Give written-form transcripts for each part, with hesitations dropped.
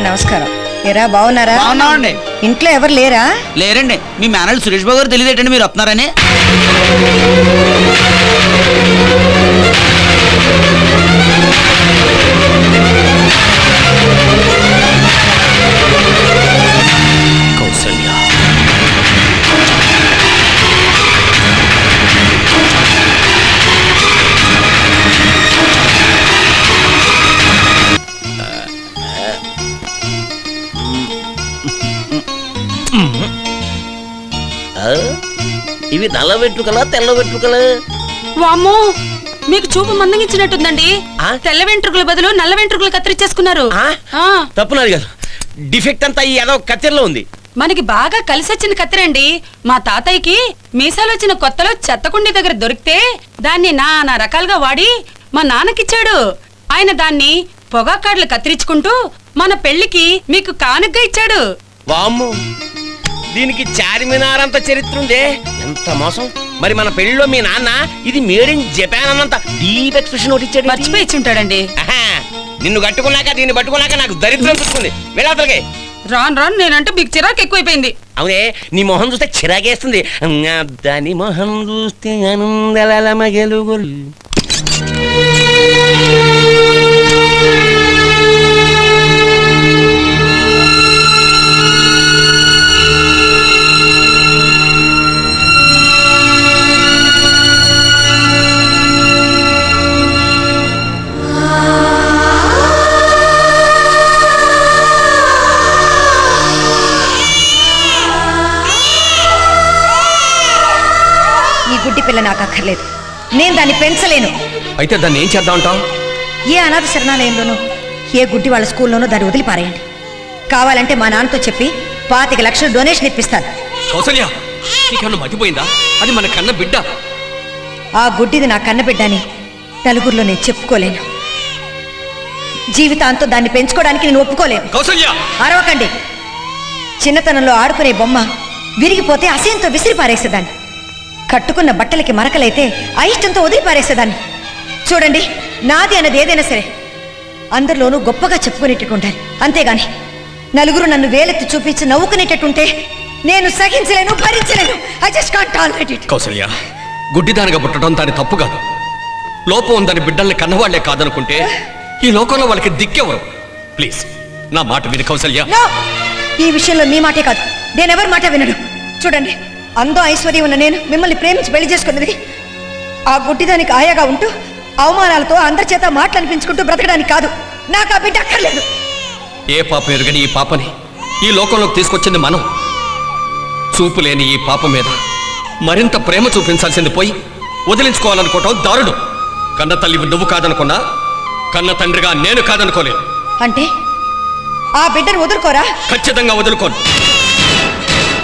నమస్కారం. ఎరా బాగున్నారా? బాగున్నామండి. ఇంట్లో ఎవరు లేరా? లేరండి. మీ మేనల్ సురేష్ బాబు గారు తెలియదేటండి మీరు వస్తున్నారని? కౌసల్య, ఇవి నల్ల వెంట్రుకలా తెల్ల వెంట్రుకలా? వామ్మో, మీకు చూపు మందగించినట్టుందండి. తెల్ల వెంట్రుకల బదులు నల్ల వెంట్రుకలు కత్తిరించేసుకున్నారు. తప్పునాది కాదు, డిఫెక్ట్ అంతా ఈ ఏదో కత్తెరలో ఉంది. మనకి బాగా కలిసొచ్చిన కత్తిరండి. మా తాతయ్యకి మీసాలు వచ్చిన కొత్తలో చెత్తకుండి దగ్గర దొరికితే దాన్ని నానా రకాలుగా వాడి మా నాన్నకిచ్చాడు. ఆయన దాన్ని పొగాకాడ్లు కత్తిరించుకుంటూ మన పెళ్లికి మీకు కానుగ్గా ఇచ్చాడు. వామ్మో, దీనికి చార్మినార్ అంత చరిత్ర ఉందే. ఎంత మోసం. మరి మన పెళ్లిలో మీ నాన్న ఇది మేడ్ ఇన్ జపాన్ అన్నంత డీప్ ఎక్స్ప్రెషన్ ఒకటి ఇచ్చాడు. మర్చిపోయి ఇచ్చుంటాడండి. నిన్ను కట్టుకున్నాక దీన్ని పట్టుకున్నాక నాకు దరిద్రం పుట్టుకుంది. వెళ్ళాతలకే. రాను రాను నేనంటే మీకు చిరాకు ఎక్కువైపోయింది. అవునే, నీ మొహం చూస్తే చిరాకేస్తుంది. దాని మొహం చూస్తే ఆనందల మగలుగులు. గుడ్డి పిల్ల నాకు అక్కర్లేదు. నేను దాన్ని పెంచలేను. అయితే దాన్ని ఏం చేద్దాం అంటావు? ఏ అనాథ శరణాలయంలోనూ ఏ గుడ్డి వాళ్ళ స్కూల్లోనూ దాన్ని వదిలిపారేయండి. కావాలంటే మా నాన్నతో చెప్పి 25 లక్షలు డొనేషన్ ఇప్పిస్తాను. కౌసల్య, నీకేమన్నా మతిపోయిందా? అది మన కన్న బిడ్డ. ఆ గుడ్డిది నా కన్న బిడ్డని నలుగురిలో నేను చెప్పుకోలేను. జీవితాంతో దాన్ని పెంచుకోవడానికి నేను ఒప్పుకోలేను. కౌసల్య, అరవకండి. చిన్నతనంలో ఆడుకునే బొమ్మ విరిగిపోతే అసహ్యంతో విసిరి పారేసేదాన్ని. కట్టుకున్న బట్టలకి మరకలైతే అయిష్టంతో వదిలి పారేసేదాన్ని. చూడండి, నాది అన్నది ఏదైనా సరే అందరిలోనూ గొప్పగా చెప్పుకునేటట్టుంటాను. అంతేగాని నలుగురు నన్ను వేలెత్తి చూపించి నవ్వుకునేటట్టుంటే నేను సహించలేను, భరించలేను. I just can't tolerate it. Kausalya, గుడ్డిదానిగా పుట్టడం దాని తప్పు కాదు. లోపం ఉందని బిడ్డల్ని కన్నవాళ్లే కాదనుకుంటే ఈ లోకంలో వాళ్ళకి దిక్కెవరు? ప్లీజ్ నా మాట విని కౌసల్య. ఈ విషయంలో మీ మాటే కాదు, నేనెవరి మాట వినను. చూడండి, అందం ఐశ్వర్యం ఉన్న నేను మిమ్మల్ని ప్రేమించి పెళ్లి చేసుకున్నది ఆ గుడ్డిదానికి ఆయాగా ఉంటూ అవమానాలతో అందరి చేత మాటలు అనిపించుకుంటూ బ్రతకడానికి కాదు. నాకు ఆ బిడ్డ అక్కర్లేదు. ఏ పాపం ఎరుగని ఈ పాపని ఈ లోకంలోకి తీసుకొచ్చింది మనం. చూపు లేని ఈ పాప మీద మరింత ప్రేమ చూపించాల్సింది పోయి వదిలించుకోవాలనుకోవటం దారుణం. కన్న తల్లి నువ్వు కాదనుకున్నా కన్న తండ్రిగా నేను కాదనుకోలేను. అంటే ఆ బిడ్డను వదులుకోరా? ఖచ్చితంగా వదులుకోను.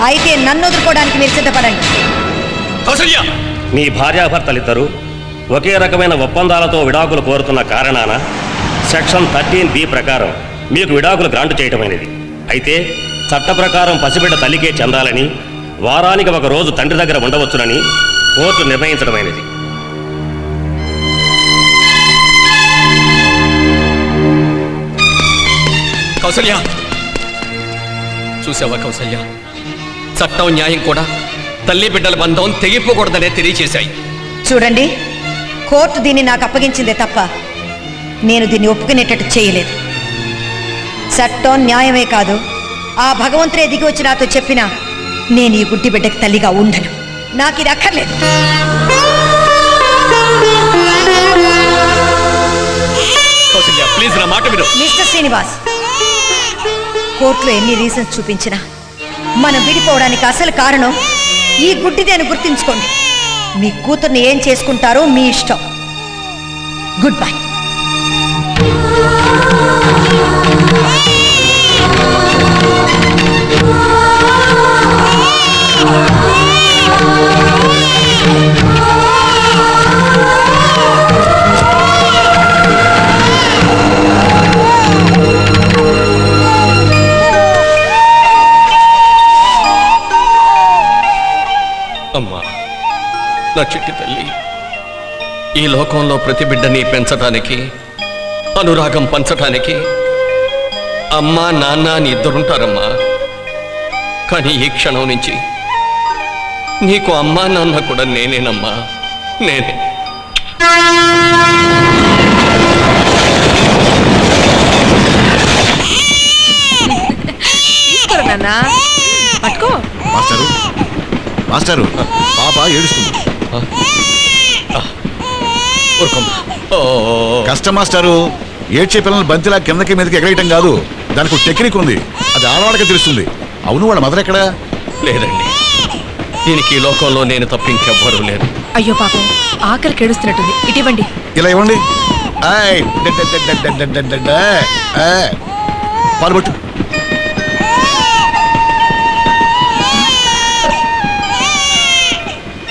అయితే నన్ను వదులుకోవడానికి మీరు సిద్ధపడండి. కౌసల్య, మీ భార్యాభర్తలిద్దరూ ఒకే రకమైన ఒప్పందాలతో విడాకులు కోరుతున్న కారణాన సెక్షన్ 13B ప్రకారం మీకు విడాకులు గ్రాంట్ చేయటమైనది. అయితే చట్ట ప్రకారం పసిబిడ్డ తల్లికే చెందాలని, వారానికి ఒక రోజు తండ్రి దగ్గర ఉండవచ్చునని కోర్టు నిర్ణయించడమైనది. కౌసల్య, చూసావా కౌసల్య, చట్టం న్యాయం కూడా తల్లి బిడ్డల బంధం తెగిపోకూడదనే తెలియచేశాయి. చూడండి, కోర్టు దీన్ని నాకు అప్పగించిందే తప్ప నేను దీన్ని ఒప్పుకునేటట్టు చేయలేదు. చట్టం న్యాయమే కాదు, ఆ భగవంతుడే దిగి వచ్చి నాతో చెప్పినా నేను ఈ గుడ్డి బిడ్డకి తల్లిగా ఉండను. నాకు ఇది అక్కర్లేదు. కౌసల్య, ప్లీజ్ నా మాట విను. మిస్టర్ శ్రీనివాస్, కోర్టులో ఎన్ని రీజన్స్ చూపించినా మనం విడిపోవడానికి అసలు కారణం ఈ గుడ్డిదే అని గుర్తుంచుకోండి. మీ కూతుర్ని ఏం చేసుకుంటారో మీ ఇష్టం. Good bye. అమ్మా, నా చిట్టి తల్లి, ఈ లోకంలో ప్రతి బిడ్డని పెంచడానికి, అనురాగం పంచటానికి అమ్మా నాన్న అని ఇద్దరుంటారమ్మా. కానీ ఈ క్షణం నుంచి నీకు అమ్మా నాన్న కూడా నేనేనమ్మా, నేనే. తీసుకోరు నాన్న, పట్టుకో. మాస్టరు మాస్టరు పాప ఏడుస్తుంది. ఊరుకోమ్మా. ఓ, కష్టం మాస్టారు. ఏడ్చే పిల్లలు బంతిలా కిందకి మీదకి ఎగరేయటం కాదు, దానికి ఒక టెక్నిక్ ఉంది. అది ఆడవాళ్ళకి తెలుస్తుంది. అవును, వాళ్ళ మదర్ ఎక్కడా? లేదండి, దీనికి ఈ లోకంలో నేను తప్ప ఇంకెవ్వరూ లేరు. అయ్యో పాపం, ఆకలి కేడుస్తున్నట్టుంది, ఇటివ్వండి. ఇలా ఇవ్వండి. ఆయ్, పాలు పట్టు.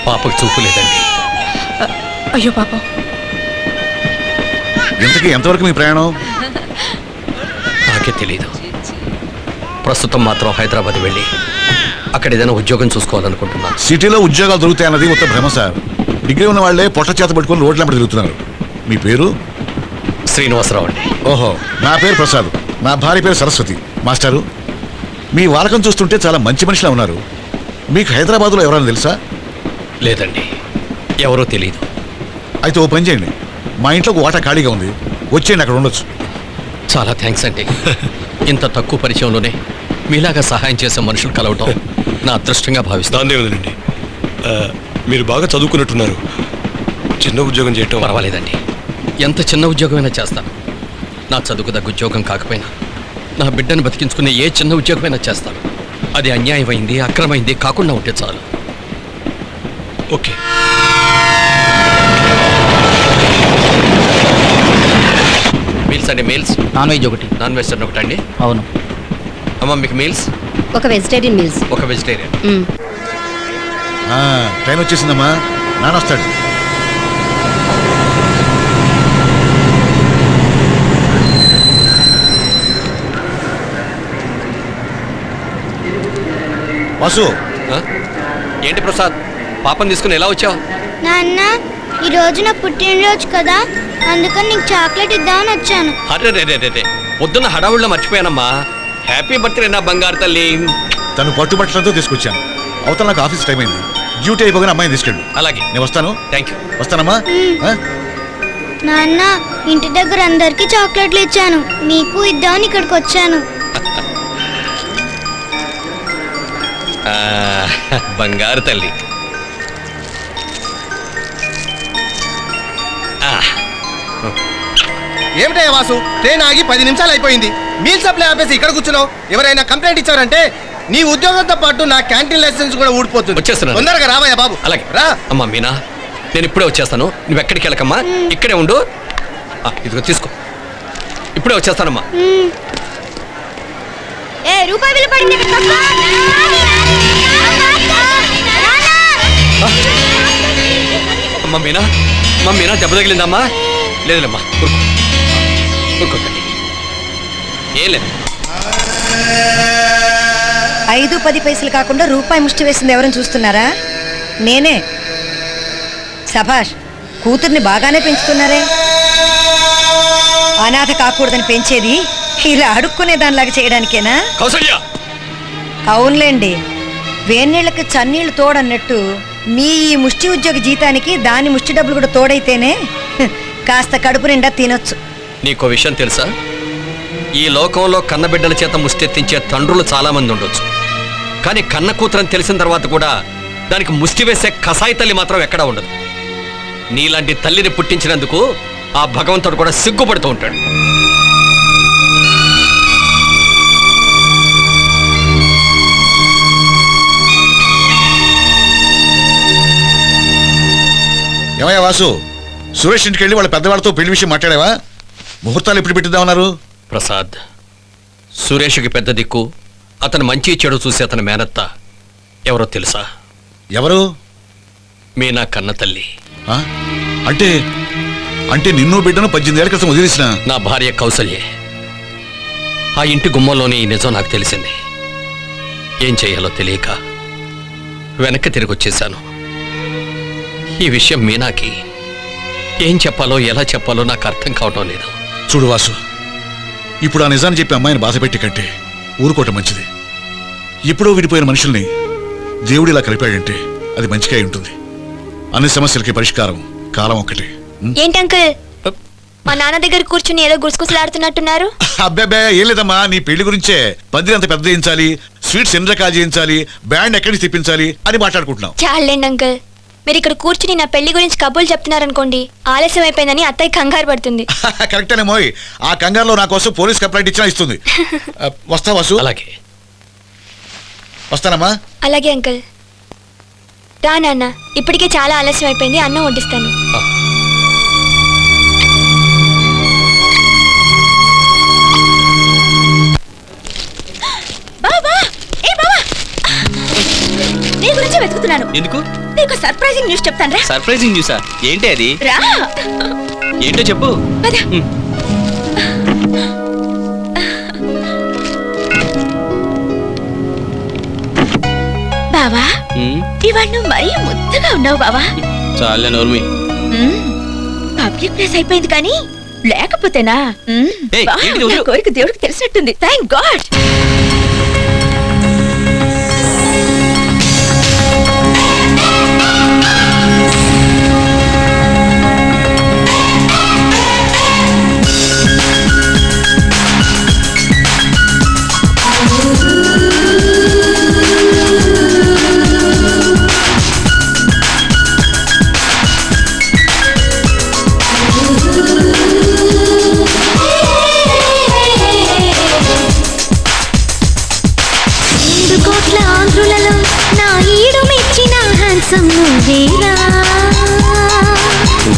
పాపకు చూపు లేదండి. అయ్యో పాపం. ఇంతకీ ఎంతవరకు మీ ప్రయాణం? నాకే తెలీదు. ప్రస్తుతం మాత్రం హైదరాబాద్ వెళ్ళి అక్కడ ఏదైనా ఉద్యోగం చూసుకోవాలనుకుంటున్నాను. సిటీలో ఉద్యోగాలు దొరుకుతాయన్నది ఉత్త భ్రమ సార్. డిగ్రీ ఉన్న వాళ్ళే పొట్ట చేత పట్టుకొని రోడ్ల వెంబడి తిరుగుతున్నారు. మీ పేరు? శ్రీనివాసరావు అండి. ఓహో, నా పేరు ప్రసాద్. నా భార్య పేరు సరస్వతి. మాస్టారు, మీ వాలకం చూస్తుంటే చాలా మంచి మనిషిలా ఉన్నారు. మీకు హైదరాబాద్లో ఎవరైనా తెలుసా? లేదండి, ఎవరో తెలియదు. అయితే ఓ పని చేయండి, మా ఇంట్లో ఒక వాటా ఖాళీగా ఉంది, వచ్చేయండి, అక్కడ ఉండొచ్చు. చాలా థ్యాంక్స్ అండి. ఇంత తక్కువ పరిచయంలోనే మీలాగా సహాయం చేసే మనుషులు కలవటం నా అదృష్టంగా భావిస్తాను. దాందే ఉందండి. మీరు బాగా చదువుకున్నట్టున్నారు. చిన్న ఉద్యోగం చేయటం పర్వాలేదండి, ఎంత చిన్న ఉద్యోగమైనా చేస్తాను. నా చదువుకు తగ్గ ఉద్యోగం కాకపోయినా నా బిడ్డను బతికించుకునే ఏ చిన్న ఉద్యోగమైనా చేస్తాను. అది అన్యాయమైంది, అక్రమైంది కాకుండా ఉంటే చాలు. ఓకే. మీల్స్ అండి, మీల్స్. నాన్ వెజ్ ఒకటి. నాన్ వెజిటేరియన్ ఒకటి అండి. అవును. అమ్మ మీకు మీల్స్. ఒక వెజిటేరియన్ మీల్స్. ఒక వెజిటేరియన్. ట్రైన్ వచ్చేసిందమ్మా, నాన్న వస్తాడు. వాసు, ఆ? ఏంటి ప్రసాద్, పాపని తీసుకుని ఎలా వచ్చావు? నాన్న, ఈ రోజు నా పుట్టినరోజు కదా, అందుకని నీకు చాక్లెట్ ఇద్దామని వచ్చాను. అరే రే రే రే, పొద్దున్న హడావుల్లో మర్చిపోయానమ్మా. హ్యాపీ బర్త్డే నా బంగారు తల్లి. తను పట్టుబట్టలతో తీసుకొచ్చాను. అవతల నాకు ఆఫీస్ టైం అయింది. డ్యూటీ అయిపోగానే అమ్మాయిని తీసుకెళ్ళు. అలాగే, నేను వస్తాను. Thank you. వస్తానమ్మా. నాన్న, ఇంటి దగ్గర అందరికి చాక్లెట్లు ఇచ్చాను, మీకు ఇద్దామని ఇక్కడికి వచ్చాను. బంగారు తల్లి. ఏమిటయ్యా వాసు, ట్రైన్ ఆగి 10 నిమిషాలు అయిపోయింది. మీల్ సప్లై ఆపేసి ఇక్కడ కూర్చున్నావు. ఎవరైనా కంప్లైంట్ ఇచ్చారంటే నీ ఉద్యోగంతో పాటు నా క్యాంటీన్ లైసెన్స్ కూడా ఊడిపోతుంది. వచ్చేస్తున్నాను. తొందరగా రావయ్యా బాబు. అలాగే రా. అమ్మా మీనా, నేను ఇప్పుడే వచ్చేస్తాను. నువ్వు ఎక్కడికి వెళ్ళకమ్మా, ఇక్కడే ఉండు. ఇదిగో తీసుకో, ఇప్పుడే వచ్చేస్తానమ్మా. ఏ రూపాయి బిల్లు పడింది ఇక్కడ తక్కువ. అమ్మా మీనా, అమ్మా మీనా, దెబ్బ తగిలిందమ్మా? లేదులేమ్మా, ఊరుకోకండి, ఏం లేదు. 5-10 పైసలు కాకుండా రూపాయి ముష్టి వేసింది ఎవరైనా చూస్తున్నారా? నేనే. సభాష్, కూతుర్ని బాగానే పెంచుతున్నారే. అనాథ కాకూడదని పెంచేది ఇలా అడుక్కునే దానిలాగా చేయడానికేనా? కౌసల్య, అవునులేండి, వేన్నీళ్ళకి చన్నీళ్లు తోడన్నట్టు మీ ఈ ముష్టి ఉద్యోగ జీతానికి దాని ముష్టి డబ్బులు కూడా తోడైతేనే కాస్త కడుపు నిండా తినొచ్చు. నీకో విషయం తెలుసా? ఈ లోకంలో కన్నబిడ్డల చేత ముష్టెత్తించే తండ్రులు చాలా మంది ఉండొచ్చు, కానీ కన్న కూతురని తెలిసిన తర్వాత కూడా దానికి ముష్టి వేసే కసాయి తల్లి మాత్రం ఎక్కడా ఉండదు. నీలాంటి తల్లిని పుట్టించినందుకు ఆ భగవంతుడు కూడా సిగ్గుపడుతూ ఉంటాడు. ఏమయ్యా వాసు, సురేష్ ఇంటికి వెళ్ళి వాళ్ళ పెద్దవాళ్ళతో పెళ్లి విషయం మాట్లాడావా? ముహూర్తాలు ఎప్పుడు పెట్టిద్దామన్నారు? ప్రసాద్, సురేష్కి పెద్ద దిక్కు, అతను మంచి చెడు చూసి అతని మేనత్త ఎవరో తెలుసా? ఎవరు? మీనా కన్న తల్లి. ఆ? అంటే అంటే నిన్ను బిడ్డను 18 ఏళ్ల క్రితం వదిలేసిన నా భార్య కౌసల్యే. ఆ ఇంటి గుమ్మంలోని ఈ నిజం నాకు తెలిసింది. ఏం చేయాలో తెలియక వెనక్కి తిరిగి వచ్చేశాను. ఈ విషయం మీనాకి ఏం చెప్పాలో ఎలా చెప్పాలో నాకు అర్థం కావటం లేదు. చూడు వాసు, ఇప్పుడు ఆ నిజాన్ని చెప్పి అమ్మాయిని బాధ పెట్టి కంటే ఊరుకోవటం మంచిది. ఎప్పుడో విడిపోయిన మనుషుల్ని దేవుడు ఇలా కలిపాడంటే అది మంచిగా అయి ఉంటుంది. అన్ని సమస్యలకి పరిష్కారం కాలం ఒక్కటే. ఏంటి అంకుల్ మా నాన్న దగ్గర కూర్చుని ఏదో గుసగుసలాడుతున్నట్టున్నారు? అబ్బాబే ఏం లేదమ్మా, నీ పెళ్లి గురించే. పందిరి అంత పెద్ద చేయించాలి, స్వీట్స్ ఎన్ని రకాలు చేయించాలి, బ్యాండ్ ఎక్కడి నుంచి తెప్పించాలి అని మాట్లాడుకుంటున్నాం. చాలండి అంకుల్, మీరు ఇక్కడ కూర్చుని నా పెళ్లి గురించి కబుర్లు చెప్తున్నారనుకోండి, ఆలస్యం అయిపోయిందని అత్తయ్య కంగారు పడుతుంది. కరెక్టేనే మోయ్, ఆ కంగారులో నా కోసం పోలీస్ కంప్లైంట్ ఇచ్చినా ఇస్తుంది. వస్తా వాసు. అలాగే. వస్తానమ్మా. అలాగే అంకుల్. రా నాన్న, ఇప్పటికే చాలా ఆలస్యం అయిపోయింది, అన్నం వడ్డిస్తాను. బాబా ఏ బాబా, నీ గురించి వెతుకుతున్నాను. ఎందుకు? నీకు సర్ప్రైజింగ్ న్యూస్ చెప్తాను రా. సర్ప్రైజింగ్ న్యూసా? ఏంటి అది? రా. ఏంటో చెప్పు. పద. బావా, ఇవాళ నువ్వు మరీ ముద్దగా ఉన్నావు బావా. చాలే నోర్మి. పబ్లిక్ ప్లేస్ అయిపోయింది కానీ లేకపోతేనా ఏయ్, బా, ఏంటిది వదిలు. నా కోరిక దేవుడికి తెలిసినట్టుంది. Thank God.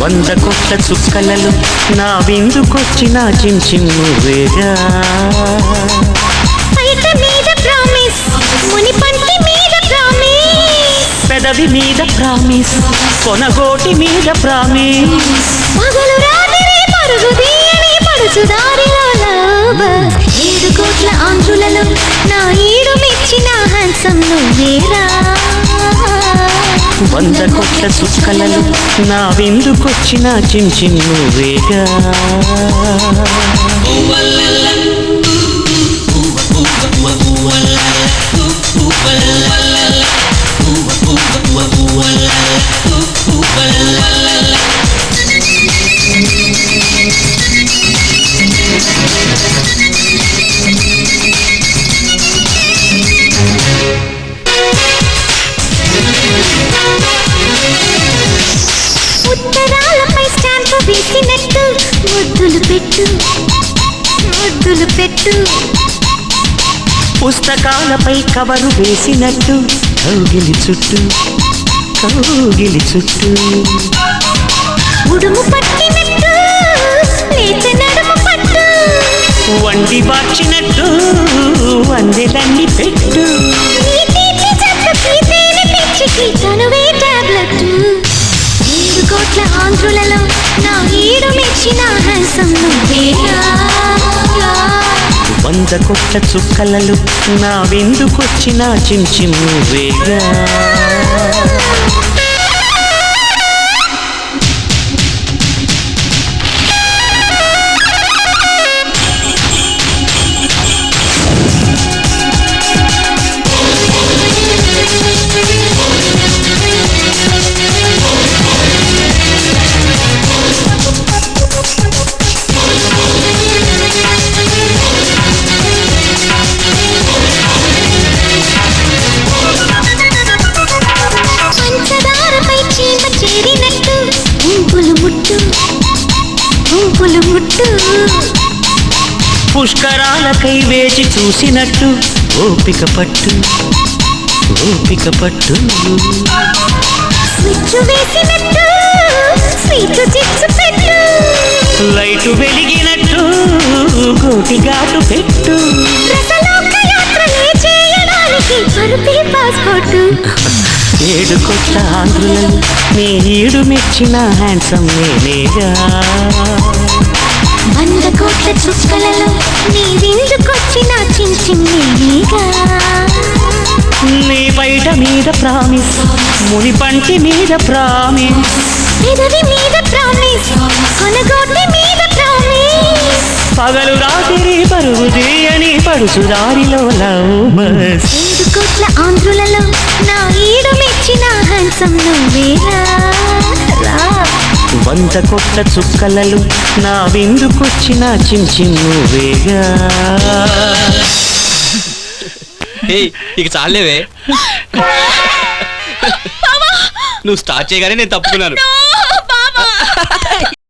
వంద కోట్ల చుక్కలలో నా విందుకొచ్చిన చించిం నువ్వేగా. పెదవి మీద ప్రామిస్, కొనగోటి మీద ప్రామిస్. పగలు రాత్రి పరుగు తీయని పడుచుదారిలో లవ్. 7 కోట్ల ఆంధ్రులలో నా ఈడు మెచ్చిన హ్యాండ్సమ్ నువ్వేరా. 100 కోట్ల చుక్కలలో నా విందుకొచ్చిన చించిం నువ్వేగా. ఉత్తరాలపై స్టాంపు వేసినట్టు ముద్దులు పెట్టు, ముద్దులు పెట్టు. పుస్తకాలపై కవరు వేసినట్టు కౌగిలి చుట్టూ, కౌగిలి చుట్టూ. ఉడుము పట్టినట్టు లేచ నడుము పట్టు, వండి బార్చినట్టు వందెలన్నీ పెట్టు. నీ తీపి జట్టుకి తేనె పిచ్చికి తనువే టాబ్లెట్. 7 కోట్ల ఆంధ్రులలో నా ఈడు మెచ్చిన హ్యాండ్సమ్ నువ్వేరా. 100 కోట్ల చుక్కలలో నా విందుకొచ్చిన చించిం నువ్వేగా. పంచదారపై చీమ చేరినట్టు గుంపులు ముట్టు, గుంపులు ముట్టు. పుష్కరాలకై వేచి చూసినట్టు ఓపిక పట్టు, ఓపిక పట్టు. స్విచ్ వేసినట్టు స్వీట్ చిచ్చు పెట్టు, లైటు వెలిగినట్టు గోటి ఘాటు పెట్టు. రసలోక యాత్రలే చేయడానికి పరుపే పాస్పోర్టు. 7 కోట్ల ఆంధ్రులలో నీ ఈడు మెచ్చిన హ్యాండ్సమ్ నేనేగా. 100 కోట్ల చుక్కలలో నీ విందుకొచ్చిన చించిం నేనేగా. నీ బయట మీద ప్రామిస్, ముని పంటి మీద ప్రామిస్. పెదవి మీద ప్రామిస్, కొనగోటి మీద ప్రామిస్. పగలు రాత్రి పరుగు చేయని పడుచుదారిలో లవ్ బస్ 7 కోట్ల ఆంధ్రులలో నా ఈడు మెచ్చిన హ్యాండ్సమ్ నువ్వేరా రా. 100 కొట్ల చుక్కలలు నా విందుకొచ్చిన చిమ్ నువ్వేగా. ఏయ్ ఇక చాలేవే నువ్వు స్టార్ట్ చేయగానే నేను తప్పుకున్నాను